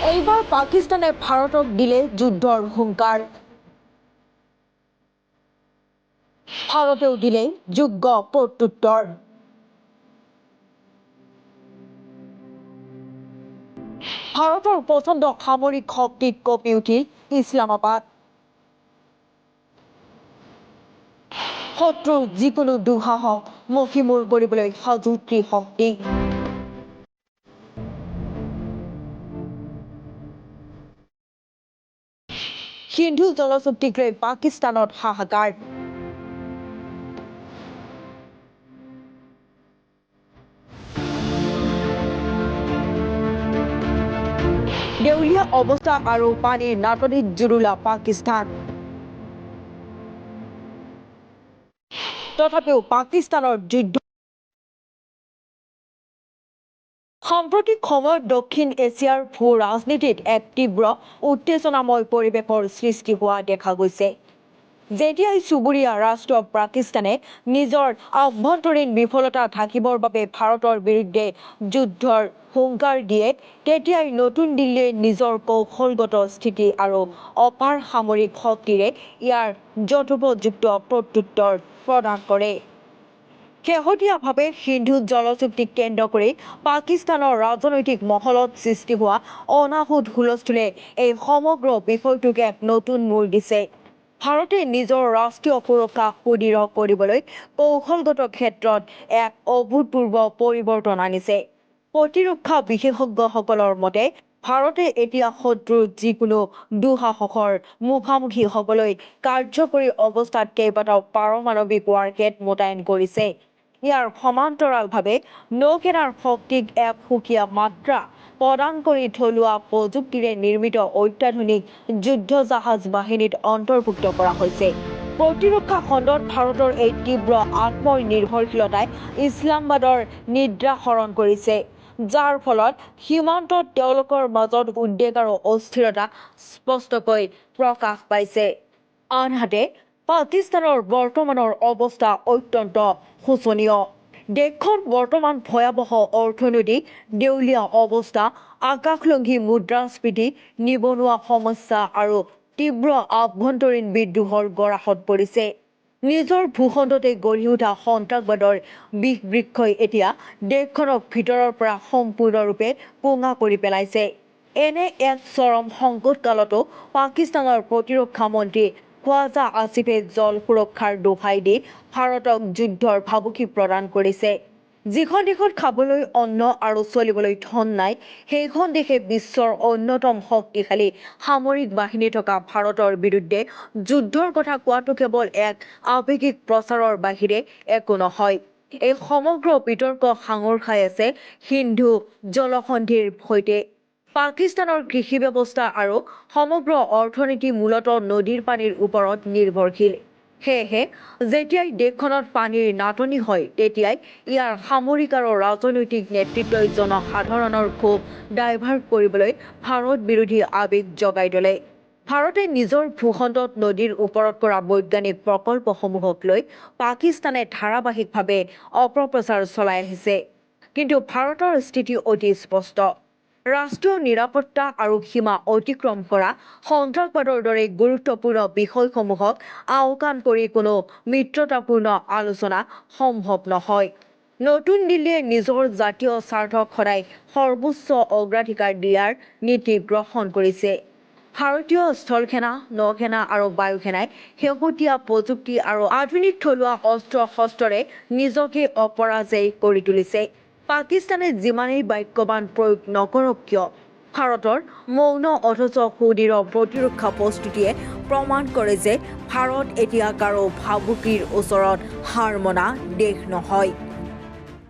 এইবাৰ পাকিস্তানে ভাৰতক দিলে যুদ্ধৰ হুংকাৰ। ভাৰতেও দিলে যোগ্য প্ৰত্যুত্তৰ। ভাৰতৰ প্ৰচণ্ড সামৰিক শক্তিত কঁপি উঠিল ইছলামাবাদ। শত্ৰুৰ যিকোনো দুঃসাহস মষিমূৰ কৰিবলৈ সাজু ত্ৰিশক্তি। সিন্ধু জলচুক্তিক লৈ পাকিস্তানত হাহাকাৰ। দেউলীয়া অৱস্থা আৰু পানীৰ নাটনিত জুৰুলা পাকিস্তান। তথাপিও পাকিস্তানৰ যুদ্ধ। সাম্প্ৰতিক সময়ত দক্ষিণ এছিয়াৰ ভূ ৰাজনীতিত এক তীব্ৰ উত্তেজনাময় পৰিৱেশৰ সৃষ্টি হোৱা দেখা গৈছে। যেতিয়াই চুবুৰীয়া ৰাষ্ট্ৰ পাকিস্তানে নিজৰ আভ্যন্তৰীণ বিফলতা ঢাকিবৰ বাবে ভাৰতৰ বিৰুদ্ধে যুদ্ধৰ হুংকাৰ দিয়ে, তেতিয়াই নতুন দিল্লীয়ে নিজৰ কৌশলগত স্থিতি আৰু অপাৰ সামৰিক শক্তিৰে ইয়াৰ যথোপযুক্ত প্ৰত্যুত্তৰ প্ৰদান কৰে। শেহতীয়াভাৱে সিন্ধু জলচুক্তিক কেন্দ্ৰ কৰি পাকিস্তানৰ ৰাজনৈতিক মহলত সৃষ্টি হোৱা অনাহুত হুলস্থুলে এই সমগ্ৰ বিষয়টোক এক নতুন মূৰ দিছে। ভাৰতে নিজৰ ৰাষ্ট্ৰীয় সুৰক্ষা সুদৃঢ় কৰিবলৈ কৌশলগত ক্ষেত্ৰত এক অভূতপূৰ্ব পৰিৱৰ্তন আনিছে। প্ৰতিৰক্ষা বিশেষজ্ঞসকলৰ মতে, ভাৰতে এতিয়া শত্ৰুৰ যিকোনো দুঃসাহসৰ মুখামুখি হ'বলৈ কাৰ্যকৰী অৱস্থাত কেইবাটাও পাৰমাণৱিক ৱাৰহেড মোতায়েন কৰিছে। ইয়াৰ সমান্তৰালভাৱে নৌসেনাৰ শক্তিক এক সুকীয়া মাত্ৰা প্ৰদান কৰি থলুৱা প্ৰযুক্তিৰে নিৰ্মিত অত্যাধুনিক যুদ্ধজাহাজ বাহিনীত অন্তৰ্ভুক্ত কৰা হৈছে। প্ৰতিৰক্ষা খণ্ডত ভাৰতৰ এই তীব্ৰ আত্মনিৰ্ভৰশীলতাই ইছলামাবাদৰ নিদ্ৰা হৰণ কৰিছে, যাৰ ফলত সীমান্তত তেওঁলোকৰ মাজত উদ্বেগ আৰু অস্থিৰতা স্পষ্টকৈ প্ৰকাশ পাইছে। আনহাতে পাকিস্তানৰ বৰ্তমানৰ অৱস্থা অত্যন্ত শোচনীয়। দেশখন বৰ্তমান ভয়াৱহ অৰ্থনৈতিক দেউলীয়া অৱস্থা, আকাশলংঘী মুদ্ৰাস্ফীতি, নিবনুৱা সমস্যা আৰু তীব্ৰ আভ্যন্তৰীণ বিদ্ৰোহৰ গৰাহত পৰিছে। নিজৰ ভূখণ্ডতে গঢ়ি উঠা সন্ত্ৰাসবাদৰ বিষবৃক্ষই এতিয়া দেশখনক ভিতৰৰ পৰা সম্পূৰ্ণৰূপে কোঙা কৰি পেলাইছে। এনে এক চৰম সংকটকালতো পাকিস্তানৰ প্ৰতিৰক্ষা মন্ত্ৰী খ্বাজা আসিফে জল সুৰক্ষাৰ দোহাই দি ভাৰতক যুদ্ধৰ ভাবুকি প্ৰদান কৰিছে। যিখন দেশত খাবলৈ অন্ন আৰু চলিবলৈ ধন নাই, সেইখন দেশে বিশ্বৰ অন্যতম শক্তিশালী সামৰিক বাহিনী থকা ভাৰতৰ বিৰুদ্ধে যুদ্ধৰ কথা কোৱাটো কেৱল এক আৱেগিক প্ৰচাৰৰ বাহিৰে একো নহয়। এই সমগ্ৰ বিতৰ্ক সাঙুৰ খাই আছে সিন্ধু জলসন্ধিৰ সৈতে। পাকিস্তানৰ কৃষি ব্যৱস্থা আৰু সমগ্ৰ অৰ্থনীতি মূলতঃ নদীৰ পানীৰ ওপৰত নিৰ্ভৰশীল। সেয়েহে যেতিয়াই দেশখনত পানীৰ নাটনি হয়, তেতিয়াই ইয়াৰ সামৰিক আৰু ৰাজনৈতিক নেতৃত্বই জনসাধাৰণৰ ক্ষোভ ডাইভাৰ্ট কৰিবলৈ ভাৰত বিৰোধী আৱেগ জগাই তোলে। ভাৰতে নিজৰ ভূখণ্ডত নদীৰ ওপৰত কৰা বৈজ্ঞানিক প্ৰকল্পসমূহক লৈ পাকিস্তানে ধাৰাবাহিকভাৱে অপপ্ৰচাৰ চলাই আহিছে। কিন্তু ভাৰতৰ স্থিতি অতি স্পষ্ট। ৰাষ্ট্ৰীয় নিৰাপত্তা আৰু সীমা অতিক্ৰম কৰা, সন্ত্ৰাসবাদৰ দৰে গুৰুত্বপূৰ্ণ বিষয়সমূহক আওকাণ কৰি কোনো মিত্ৰতাপূৰ্ণ আলোচনা সম্ভৱ নহয়। নতুন দিল্লীয়ে নিজৰ জাতীয় স্বাৰ্থক সদায় সৰ্বোচ্চ অগ্ৰাধিকাৰ দিয়াৰ নীতি গ্ৰহণ কৰিছে। ভাৰতীয় স্থলসেনা, নৌসেনা আৰু বায়ুসেনাই শেহতীয়া প্ৰযুক্তি আৰু আধুনিক থলুৱা অস্ত্ৰ-শস্ত্ৰৰে নিজকে অপৰাজেয় কৰি তুলিছে। পাকিস্তানে যিমানেই বাক্যবাণ প্ৰয়োগ নকৰক কিয়, ভাৰতৰ মৌন অথচ সুদৃঢ় প্ৰতিৰক্ষা প্ৰস্তুতিয়ে প্ৰমাণ কৰে যে ভাৰত এতিয়া কাৰো ভাবুকিৰ ওচৰত হাৰ মনা দেশ নহয়।